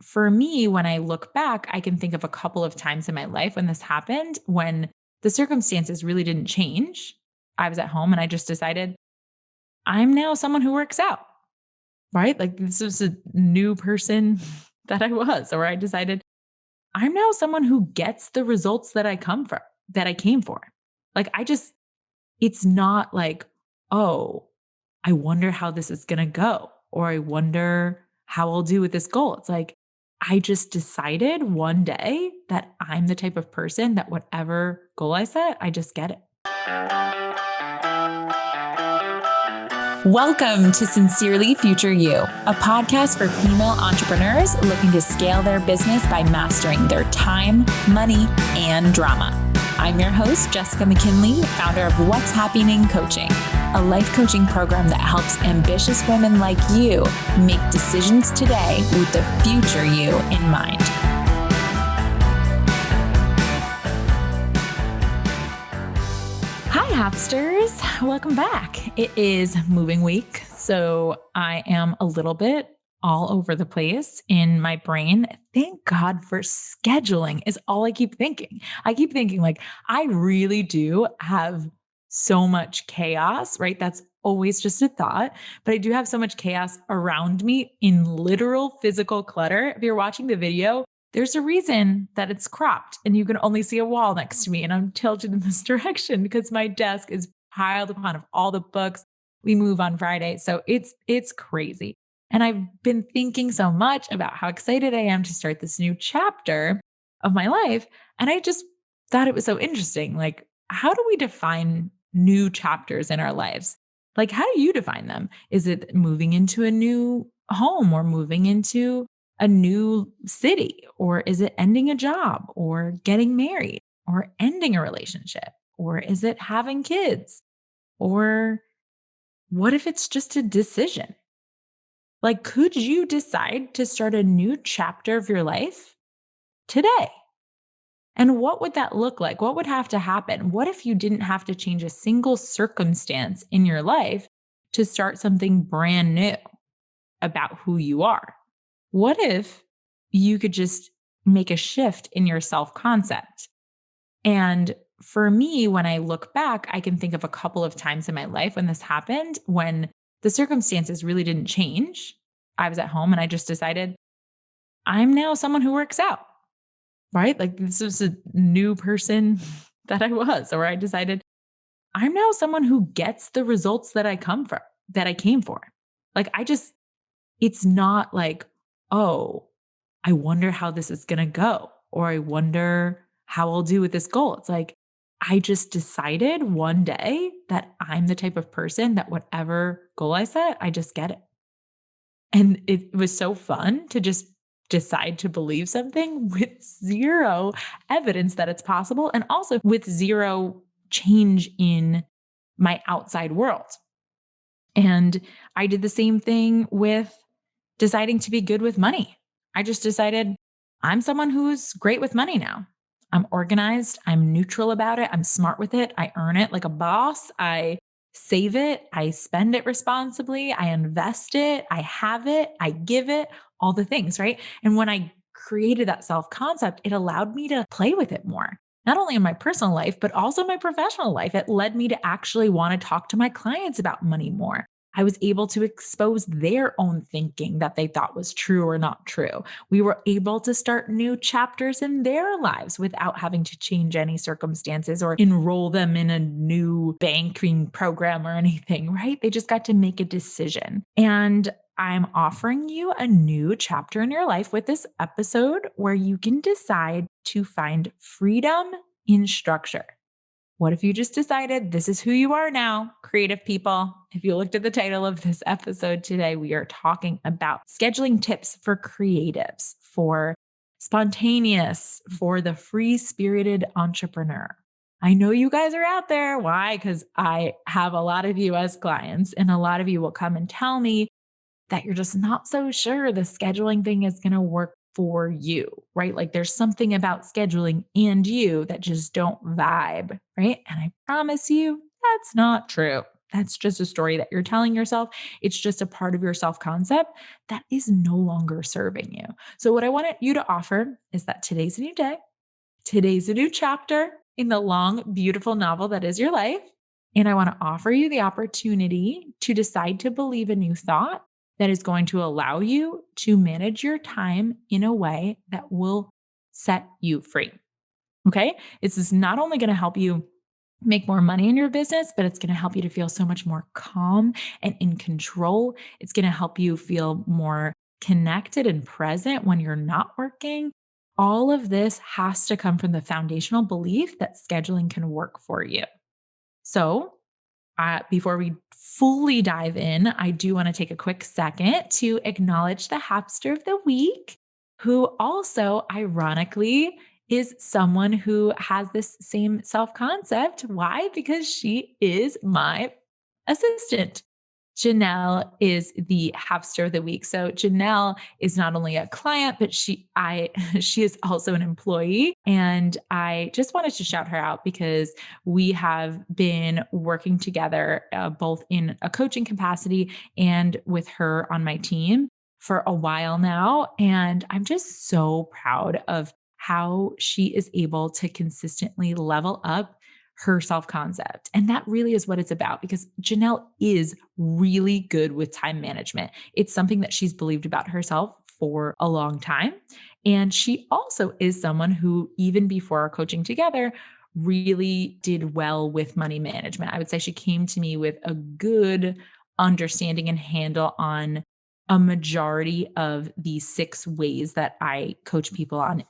for me, when I look back, I can think of a couple of times in my life when this happened, when the circumstances really didn't change. I was at home and I just decided I'm now someone who works out, right? Like this was a new person that I was, or I decided I'm now someone who gets the results that that I came for. Like it's not like, oh, I wonder how this is going to go, or I wonder how I'll do with this goal. It's like, I just decided one day that I'm the type of person that whatever goal I set, I just get it. Welcome to Sincerely Future You, a podcast for female entrepreneurs looking to scale their business by mastering their time, money, and drama. I'm your host, Jessica McKinley, founder of What's Happening Coaching, a life coaching program that helps ambitious women like you make decisions today with the future you in mind. Hi, Hopsters. Welcome back. It is moving week, so I am a little bit all over the place in my brain. Thank God for scheduling is all I keep thinking. I keep thinking like, I really do have so much chaos, right? That's always just a thought, but I do have so much chaos around me in literal physical clutter. If you're watching the video, there's a reason that it's cropped and you can only see a wall next to me and I'm tilted in this direction because my desk is piled upon of all the books. We move on Friday. So it's crazy. And I've been thinking so much about how excited I am to start this new chapter of my life. And I just thought it was so interesting. Like, how do we define new chapters in our lives? Like, how do you define them? Is it moving into a new home or moving into a new city? Or is it ending a job or getting married or ending a relationship? Or is it having kids? Or what if it's just a decision? Like, could you decide to start a new chapter of your life today? And what would that look like? What would have to happen? What if you didn't have to change a single circumstance in your life to start something brand new about who you are? What if you could just make a shift in your self concept? And for me, when I look back, I can think of a couple of times in my life when this happened, when the circumstances really didn't change. I was at home and I just decided I'm now someone who works out, right? Like this was a new person that I was, or I decided I'm now someone who gets the results that that I came for. Like it's not like, oh, I wonder how this is going to go, or I wonder how I'll do with this goal. It's like, I just decided one day that I'm the type of person that whatever goal I set, I just get it. And it was so fun to just decide to believe something with zero evidence that it's possible, and also with zero change in my outside world. And I did the same thing with deciding to be good with money. I just decided I'm someone who's great with money now. I'm organized. I'm neutral about it. I'm smart with it. I earn it like a boss. I save it. I spend it responsibly. I invest it. I have it. I give it, all the things, right? And when I created that self concept, it allowed me to play with it more. Not only in my personal life, but also my professional life. It led me to actually want to talk to my clients about money more. I was able to expose their own thinking that they thought was true or not true. We were able to start new chapters in their lives without having to change any circumstances or enroll them in a new banking program or anything, right? They just got to make a decision. And I'm offering you a new chapter in your life with this episode where you can decide to find freedom in structure. What if you just decided this is who you are now, creative people? If you looked at the title of this episode today, we are talking about scheduling tips for creatives, for spontaneous, for the free-spirited entrepreneur. I know you guys are out there. Why? Because I have a lot of you as clients, and a lot of you will come and tell me that you're just not so sure the scheduling thing is going to work for you, right? Like there's something about scheduling and you that just don't vibe, right? And I promise you that's not true. That's just a story that you're telling yourself. It's just a part of your self concept that is no longer serving you. So, what I want you to offer is that today's a new day. Today's a new chapter in the long, beautiful novel that is your life. And I want to offer you the opportunity to decide to believe a new thought that is going to allow you to manage your time in a way that will set you free. Okay. This is not only going to help you make more money in your business, but it's going to help you to feel so much more calm and in control. It's going to help you feel more connected and present when you're not working. All of this has to come from the foundational belief that scheduling can work for you. So, before we fully dive in, I do want to take a quick second to acknowledge the Hapster of the Week, who also, ironically, is someone who has this same self concept. Why? Because she is my assistant. Janelle is the Hapster of the Week. So Janelle is not only a client, but she is also an employee. And I just wanted to shout her out because we have been working together both in a coaching capacity and with her on my team for a while now. And I'm just so proud of how she is able to consistently level up her self concept. And that really is what it's about because Janelle is really good with time management. It's something that she's believed about herself for a long time. And she also is someone who, even before our coaching together, really did well with money management. I would say she came to me with a good understanding and handle on a majority of the 6 ways that I coach people on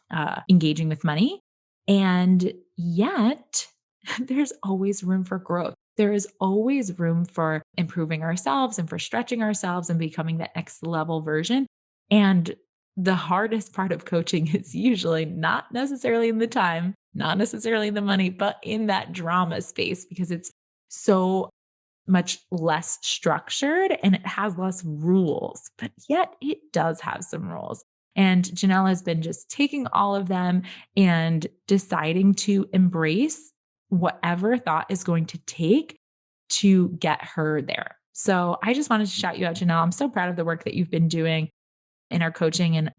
engaging with money. And yet, there's always room for growth. There is always room for improving ourselves and for stretching ourselves and becoming that next level version. And the hardest part of coaching is usually not necessarily in the time, not necessarily in the money, but in that drama space because it's so much less structured and it has less rules, but yet it does have some rules. And Janelle has been just taking all of them and deciding to embrace whatever thought is going to take to get her there. So I just wanted to shout you out, Janelle. I'm so proud of the work that you've been doing in our coaching. And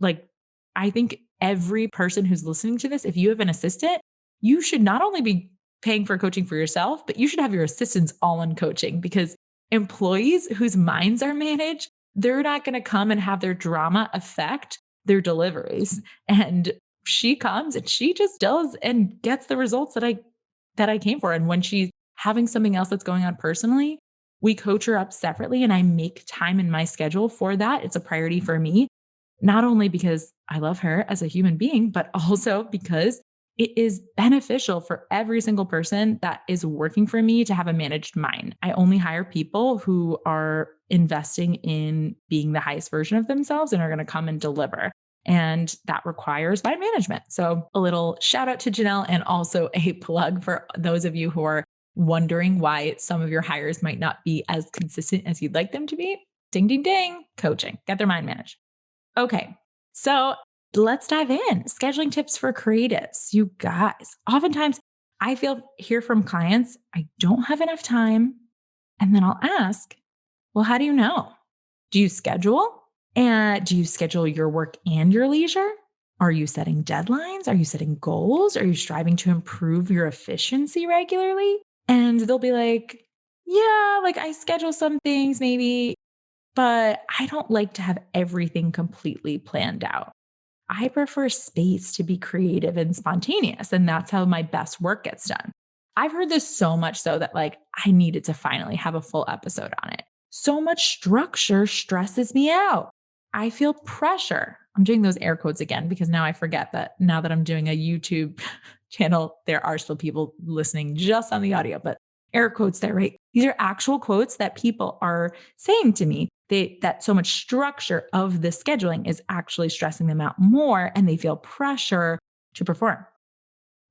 I think every person who's listening to this, if you have an assistant, you should not only be paying for coaching for yourself, but you should have your assistants all in coaching because employees whose minds are managed, they're not going to come and have their drama affect their deliveries. And she comes and she just does and gets the results that I came for. And when she's having something else that's going on personally, we coach her up separately and I make time in my schedule for that. It's a priority for me, not only because I love her as a human being, but also because it is beneficial for every single person that is working for me to have a managed mind. I only hire people who are investing in being the highest version of themselves and are going to come and deliver. And that requires mind management. So, a little shout out to Janelle and also a plug for those of you who are wondering why some of your hires might not be as consistent as you'd like them to be. Ding, ding, ding, coaching, get their mind managed. Okay. So let's dive in. Scheduling tips for creatives. You guys, oftentimes I hear from clients, I don't have enough time. And then I'll ask, well, how do you know? Do you schedule? And do you schedule your work and your leisure? Are you setting deadlines? Are you setting goals? Are you striving to improve your efficiency regularly? And they'll be like, yeah, I schedule some things maybe, but I don't like to have everything completely planned out. I prefer space to be creative and spontaneous, and that's how my best work gets done. I've heard this so much so that I needed to finally have a full episode on it. So much structure stresses me out. I feel pressure. I'm doing those air quotes again because now I forget that now that I'm doing a YouTube channel, there are still people listening just on the audio, but air quotes there, right? These are actual quotes that people are saying to me. That so much structure of the scheduling is actually stressing them out more and they feel pressure to perform.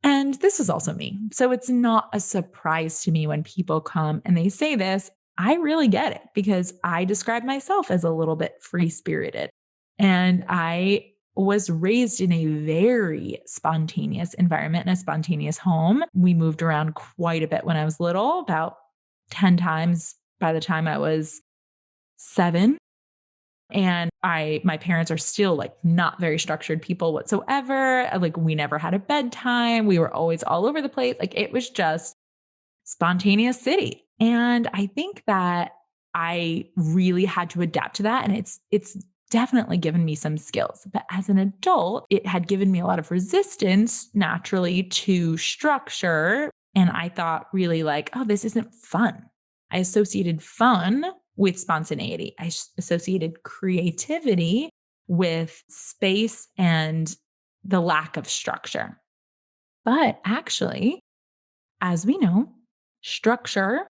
And this is also me. So it's not a surprise to me when people come and they say this. I really get it because I describe myself as a little bit free spirited. And I was raised in a very spontaneous environment in a spontaneous home. We moved around quite a bit when I was little, about 10 times by the time I was 7. And my parents are still like not very structured people whatsoever. Like we never had a bedtime. We were always all over the place. Like it was just spontaneous city. And I think that I really had to adapt to that. And it's definitely given me some skills. But as an adult, it had given me a lot of resistance naturally to structure. And I thought really like, oh, this isn't fun. I associated fun with spontaneity. Associated creativity with space and the lack of structure. But actually, as we know, structure,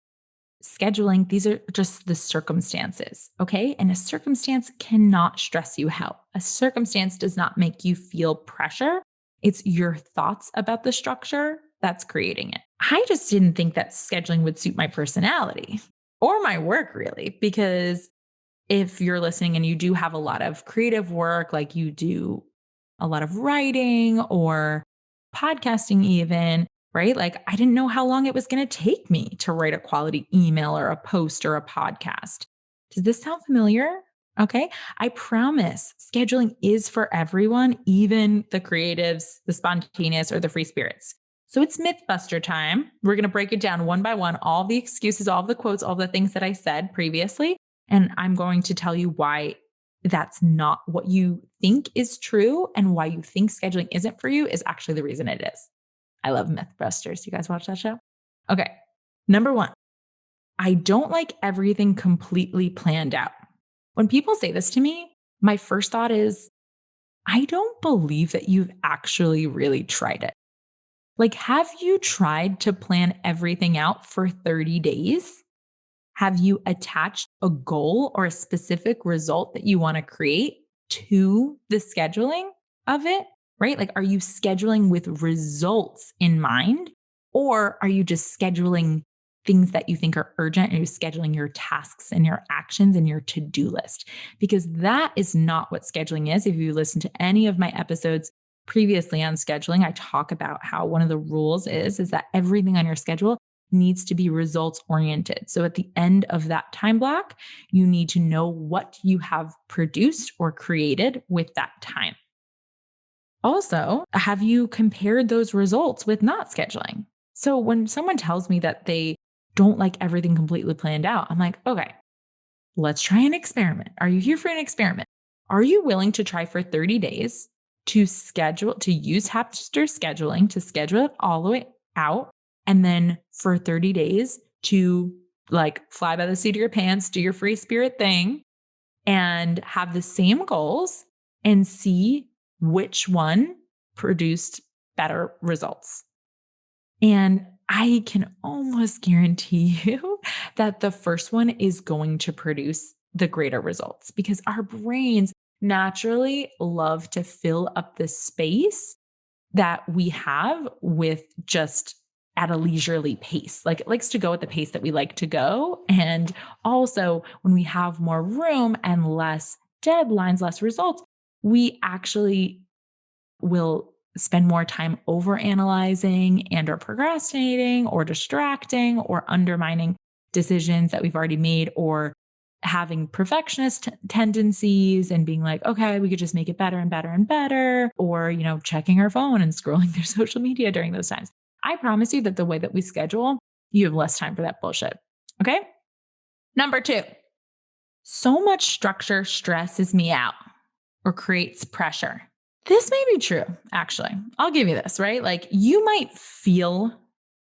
scheduling, these are just the circumstances, okay? And a circumstance cannot stress you out. A circumstance does not make you feel pressure. It's your thoughts about the structure that's creating it. I just didn't think that scheduling would suit my personality or my work, really, because if you're listening and you do have a lot of creative work, like you do a lot of writing or podcasting, even, right? Like, I didn't know how long it was going to take me to write a quality email or a post or a podcast. Does this sound familiar? Okay. I promise scheduling is for everyone, even the creatives, the spontaneous, or the free spirits. So it's Mythbuster time. We're going to break it down one by one, all the excuses, all the quotes, all the things that I said previously. And I'm going to tell you why that's not what you think is true and why you think scheduling isn't for you is actually the reason it is. I love Mythbusters. You guys watch that show? Okay. Number one, I don't like everything completely planned out. When people say this to me, my first thought is, I don't believe that you've actually really tried it. Like, have you tried to plan everything out for 30 days? Have you attached a goal or a specific result that you want to create to the scheduling of it? Right? Like, are you scheduling with results in mind? Or are you just scheduling things that you think are urgent and you're scheduling your tasks and your actions and your to do list? Because that is not what scheduling is. If you listen to any of my episodes previously on scheduling, I talk about how one of the rules is that everything on your schedule needs to be results oriented. So at the end of that time block, you need to know what you have produced or created with that time. Also, have you compared those results with not scheduling? So when someone tells me that they don't like everything completely planned out, I'm like, okay, let's try an experiment. Are you here for an experiment? Are you willing to try for 30 days to use Hamster scheduling to schedule it all the way out? And then for 30 days to like fly by the seat of your pants, do your free spirit thing and have the same goals and see which one produced better results. And I can almost guarantee you that the first one is going to produce the greater results because our brains naturally love to fill up the space that we have with just at a leisurely pace. Like it likes to go at the pace that we like to go. And also, when we have more room and less deadlines, less results, we actually will spend more time over analyzing and or procrastinating or distracting or undermining decisions that we've already made or having perfectionist tendencies and being like, okay, we could just make it better and better and better, or, checking our phone and scrolling through social media during those times. I promise you that the way that we schedule, you have less time for that bullshit. Okay. Number two, so much structure stresses me out or creates pressure. This may be true, actually. I'll give you this, right? Like you might feel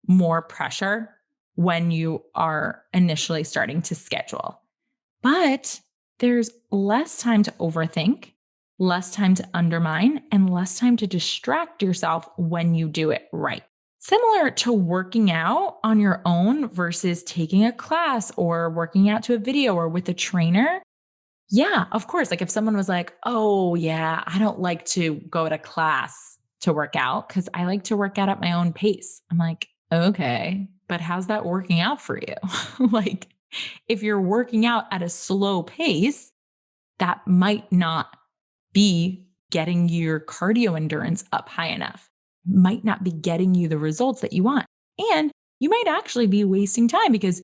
more pressure when you are initially starting to schedule, but there's less time to overthink, less time to undermine, and less time to distract yourself when you do it right. Similar to working out on your own versus taking a class or working out to a video or with a trainer. Yeah, of course. Like if someone was like, oh, yeah, I don't like to go to class to work out because I like to work out at my own pace. I'm like, okay, but how's that working out for you? Like, if you're working out at a slow pace, that might not be getting your cardio endurance up high enough, might not be getting you the results that you want. And you might actually be wasting time because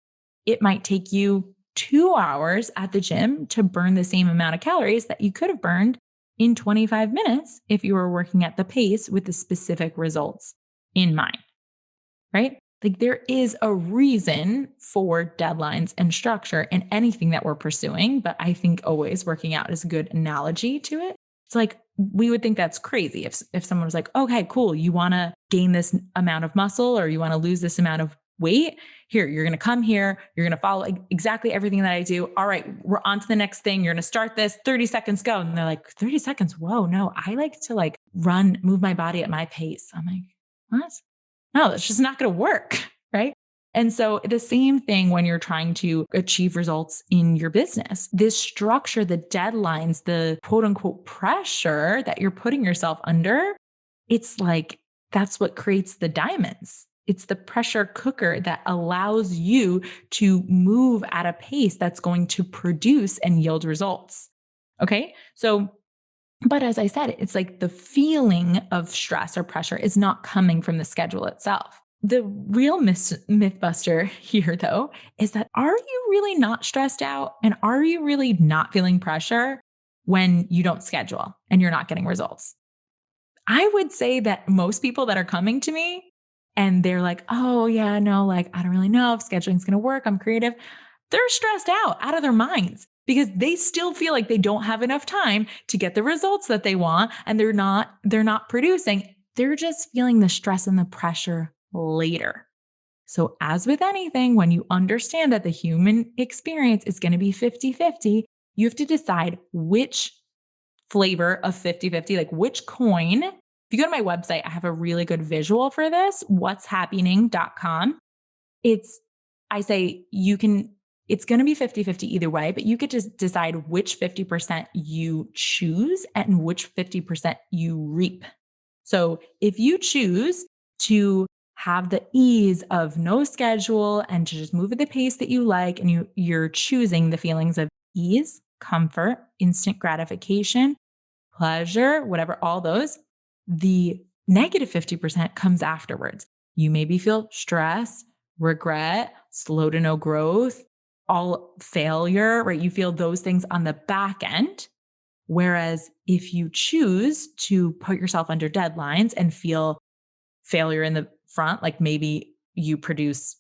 it might take you 2 hours at the gym to burn the same amount of calories that you could have burned in 25 minutes if you were working at the pace with the specific results in mind, right? Like there is a reason for deadlines and structure in anything that we're pursuing, but I think always working out is a good analogy to it. It's like we would think that's crazy if someone was like, "Okay, cool, you want to gain this amount of muscle or you want to lose this amount of weight. Here, you're going to come here, you're going to follow exactly everything that I do. All right, we're on to the next thing. You're going to start this, 30 seconds go." And they're like, "30 seconds? Whoa, no, I like to like run, move my body at my pace." I'm like, "What? No, that's just not going to work." Right. And so the same thing when you're trying to achieve results in your business, this structure, the deadlines, the quote unquote pressure that you're putting yourself under, it's like that's what creates the diamonds. It's the pressure cooker that allows you to move at a pace that's going to produce and yield results. Okay. So but as I said, it's like the feeling of stress or pressure is not coming from the schedule itself. The real myth buster here, though, is that are you really not stressed out? And are you really not feeling pressure when you don't schedule and you're not getting results? I would say that most people that are coming to me and they're like, "Oh, yeah, no, like, I don't really know if scheduling's going to work. I'm creative." They're stressed out of their minds because they still feel like they don't have enough time to get the results that they want and they're not producing. They're just feeling the stress and the pressure later. So as with anything, when you understand that the human experience is going to be 50-50, you have to decide which flavor of 50-50, like which coin. If you go to my website, I have a really good visual for this, what'shappening.com. It's, I say you can, it's going to be 50-50 either way, but you could just decide which 50% you choose and which 50% you reap. So if you choose to have the ease of no schedule and to just move at the pace that you like, and you're choosing the feelings of ease, comfort, instant gratification, pleasure, whatever, all those, the negative 50% comes afterwards. You maybe feel stress, regret, slow to no growth, all failure, right? You feel those things on the back end. Whereas if you choose to put yourself under deadlines and feel failure in the front, like maybe you produce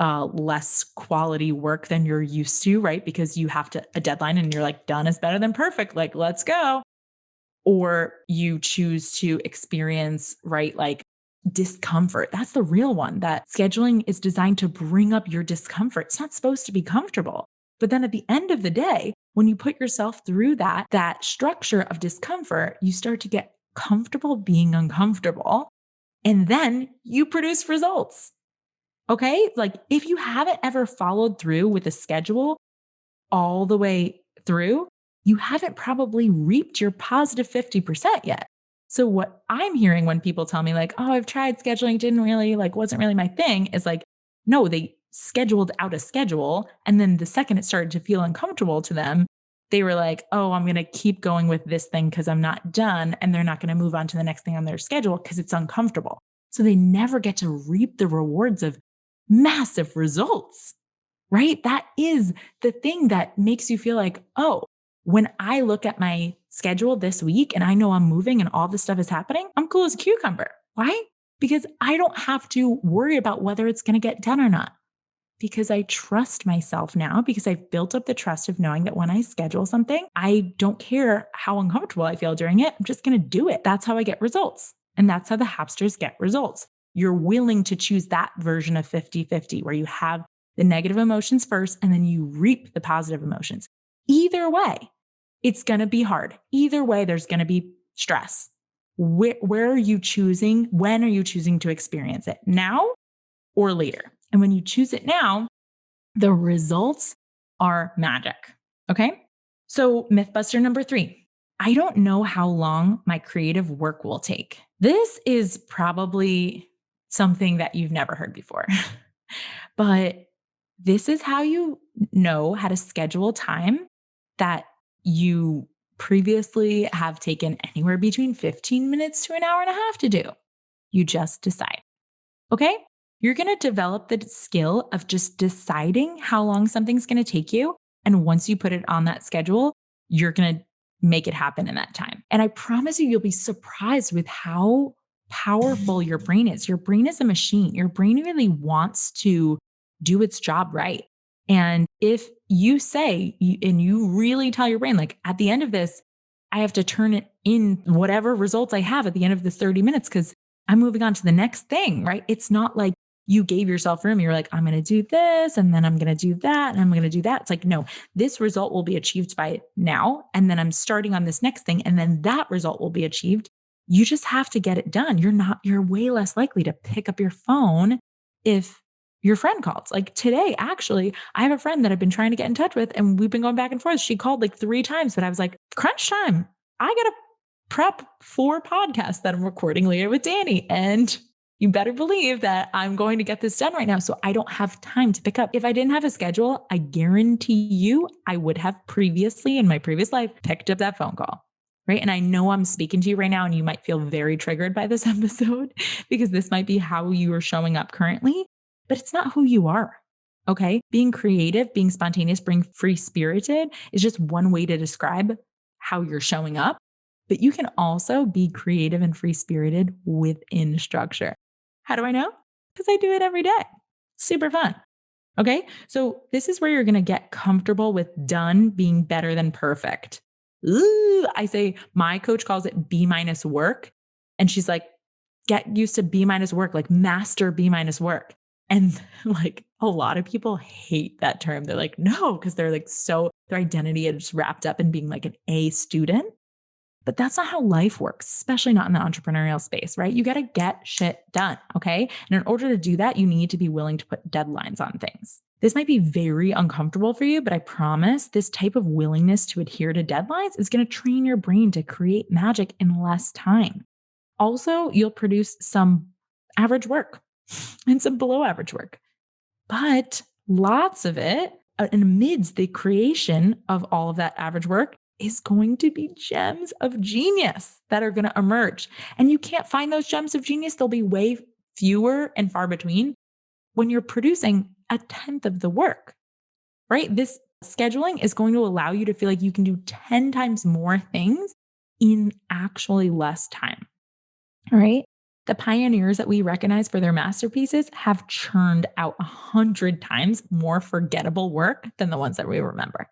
less quality work than you're used to, right? Because you have to a deadline and you're like, done is better than perfect. Like, let's go. Or you choose to experience, right, like discomfort. That's the real one. That scheduling is designed to bring up your discomfort. It's not supposed to be comfortable. But then at the end of the day, when you put yourself through that structure of discomfort, you start to get comfortable being uncomfortable. And then you produce results. Okay. Like if you haven't ever followed through with a schedule all the way through, you haven't probably reaped your positive 50% yet. So what I'm hearing when people tell me like, "Oh, I've tried scheduling, didn't really like wasn't really my thing," is like, no, they scheduled out a schedule and then the second it started to feel uncomfortable to them, they were like, "Oh, I'm going to keep going with this thing cuz I'm not done," and they're not going to move on to the next thing on their schedule cuz it's uncomfortable. So they never get to reap the rewards of massive results. Right? That is the thing that makes you feel like, oh, when I look at my schedule this week and I know I'm moving and all this stuff is happening, I'm cool as a cucumber. Why? Because I don't have to worry about whether it's going to get done or not. Because I trust myself now, because I've built up the trust of knowing that when I schedule something, I don't care how uncomfortable I feel during it. I'm just going to do it. That's how I get results. And that's how the Hapsters get results. You're willing to choose that version of 50-50, where you have the negative emotions first and then you reap the positive emotions. Either way, it's going to be hard. Either way, there's going to be stress. Where are you choosing? When are you choosing to experience it? Now or later? And when you choose it now, the results are magic. Okay. So, Mythbuster number 3, I don't know how long my creative work will take. This is probably something that you've never heard before, but this is how you know how to schedule time that you previously have taken anywhere between 15 minutes to an hour and a half to do. You just decide. Okay. You're going to develop the skill of just deciding how long something's going to take you. And once you put it on that schedule, you're going to make it happen in that time. And I promise you, you'll be surprised with how powerful your brain is. Your brain is a machine. Your brain really wants to do its job right. And if you say, and you really tell your brain, like at the end of this, I have to turn it in whatever results I have at the end of this 30 minutes because I'm moving on to the next thing, right? It's not like you gave yourself room. You're like, I'm going to do this and then I'm going to do that and I'm going to do that. It's like, no, this result will be achieved by now. And then I'm starting on this next thing. And then that result will be achieved. You just have to get it done. You're way less likely to pick up your phone if your friend calls. Like today, actually, I have a friend that I've been trying to get in touch with and we've been going back and forth. She called like 3 times, but I was like, crunch time. I got to prep 4 podcasts that I'm recording later with Danny. And you better believe that I'm going to get this done right now. So I don't have time to pick up. If I didn't have a schedule, I guarantee you I would have previously in my previous life picked up that phone call. Right. And I know I'm speaking to you right now and you might feel very triggered by this episode because this might be how you are showing up currently, but it's not who you are. Okay. Being creative, being spontaneous, being free spirited is just one way to describe how you're showing up. But you can also be creative and free spirited within structure. How do I know? Because I do it every day. Super fun. Okay. So this is where you're going to get comfortable with done being better than perfect. Ooh, I say my coach calls it B minus work. And she's like, get used to B minus work, like master B minus work. And like a lot of people hate that term. They're like, no, because they're like their identity is wrapped up in being like an A student. But that's not how life works, especially not in the entrepreneurial space, right? You got to get shit done. Okay. And in order to do that, you need to be willing to put deadlines on things. This might be very uncomfortable for you, but I promise this type of willingness to adhere to deadlines is going to train your brain to create magic in less time. Also, you'll produce some average work and some below average work, but lots of it, and amidst the creation of all of that average work, is going to be gems of genius that are going to emerge. And you can't find those gems of genius. They'll be way fewer and far between when you're producing a tenth of the work, right? This scheduling is going to allow you to feel like you can do 10 times more things in actually less time. All right. The pioneers that we recognize for their masterpieces have churned out 100 times more forgettable work than the ones that we remember.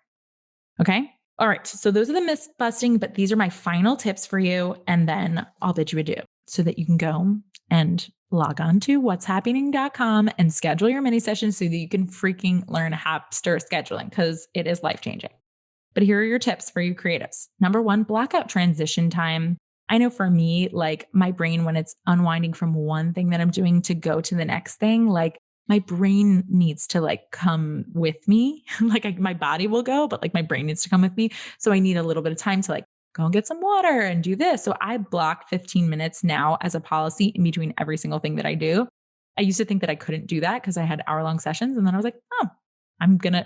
Okay. All right. So those are the myth busting, but these are my final tips for you. And then I'll bid you adieu so that you can go and log on to what'shappening.com and schedule your mini sessions so that you can freaking learn Hapster scheduling because it is life changing. But here are your tips for you creatives. Number 1, block out transition time. I know for me, like my brain, when it's unwinding from one thing that I'm doing to go to the next thing, like my brain needs to like come with me. My body will go, but like my brain needs to come with me. So I need a little bit of time to like go and get some water and do this. So I block 15 minutes now as a policy in between every single thing that I do. I used to think that I couldn't do that because I had hour-long sessions. And then I was like, oh,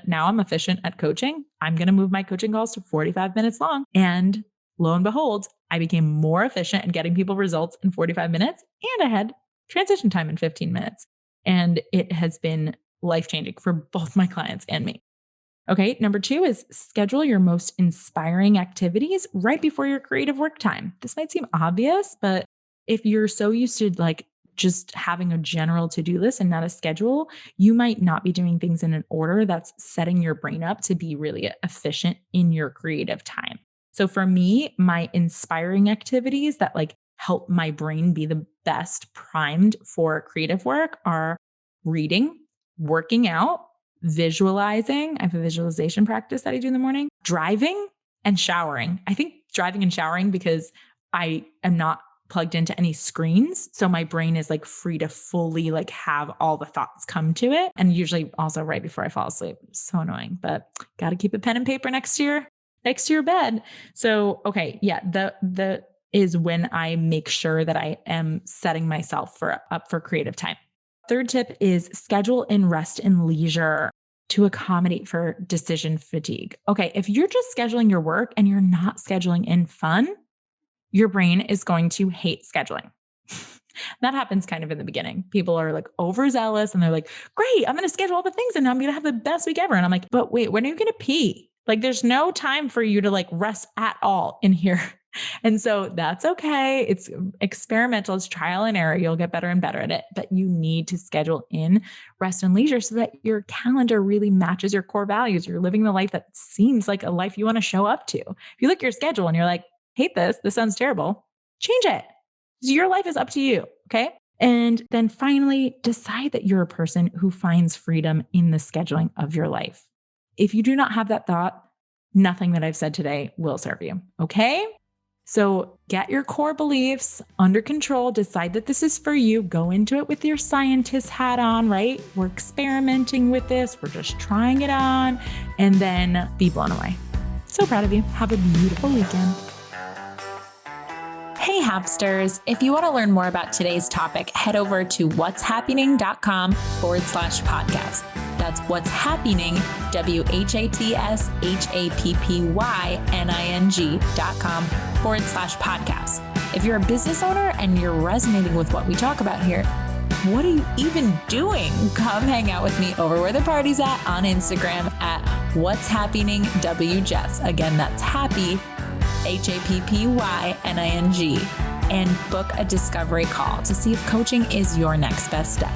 now I'm efficient at coaching. I'm going to move my coaching calls to 45 minutes long. And lo and behold, I became more efficient at getting people results in 45 minutes. And I had transition time in 15 minutes. And it has been life-changing for both my clients and me. Okay. Number 2 is schedule your most inspiring activities right before your creative work time. This might seem obvious, but if you're so used to like just having a general to-do list and not a schedule, you might not be doing things in an order that's setting your brain up to be really efficient in your creative time. So for me, my inspiring activities that like help my brain be the best primed for creative work are reading, working out, visualizing. I have a visualization practice that I do in the morning, driving and showering. I think driving and showering because I am not plugged into any screens. So my brain is like free to fully like have all the thoughts come to it. And usually also right before I fall asleep. So annoying, but got to keep a pen and paper next to your bed. So, okay. Yeah. The is when I make sure that I am setting myself up for creative time. Third tip is schedule in rest and leisure to accommodate for decision fatigue. Okay. If you're just scheduling your work and you're not scheduling in fun, your brain is going to hate scheduling. That happens kind of in the beginning. People are like overzealous and they're like, great, I'm going to schedule all the things and I'm going to have the best week ever. And I'm like, but wait, when are you going to pee? Like, there's no time for you to like rest at all in here. And so that's okay. It's experimental, it's trial and error. You'll get better and better at it, but you need to schedule in rest and leisure so that your calendar really matches your core values. You're living the life that seems like a life you want to show up to. If you look at your schedule and you're like, hate this sounds terrible, change it. Your life is up to you. Okay. And then finally, decide that you're a person who finds freedom in the scheduling of your life. If you do not have that thought, nothing that I've said today will serve you. Okay. So get your core beliefs under control, decide that this is for you, go into it with your scientist hat on, right? We're experimenting with this. We're just trying it on, and then be blown away. So proud of you. Have a beautiful weekend. Hey, Hapsters. If you want to learn more about today's topic, head over to what'shappening.com/podcast. That's what's happening, what'shappening.com/podcast. If you're a business owner and you're resonating with what we talk about here, what are you even doing? Come hang out with me over where the party's at on Instagram at What's Happening WJess. Again, that's happy, HAPPYNING, and book a discovery call to see if coaching is your next best step.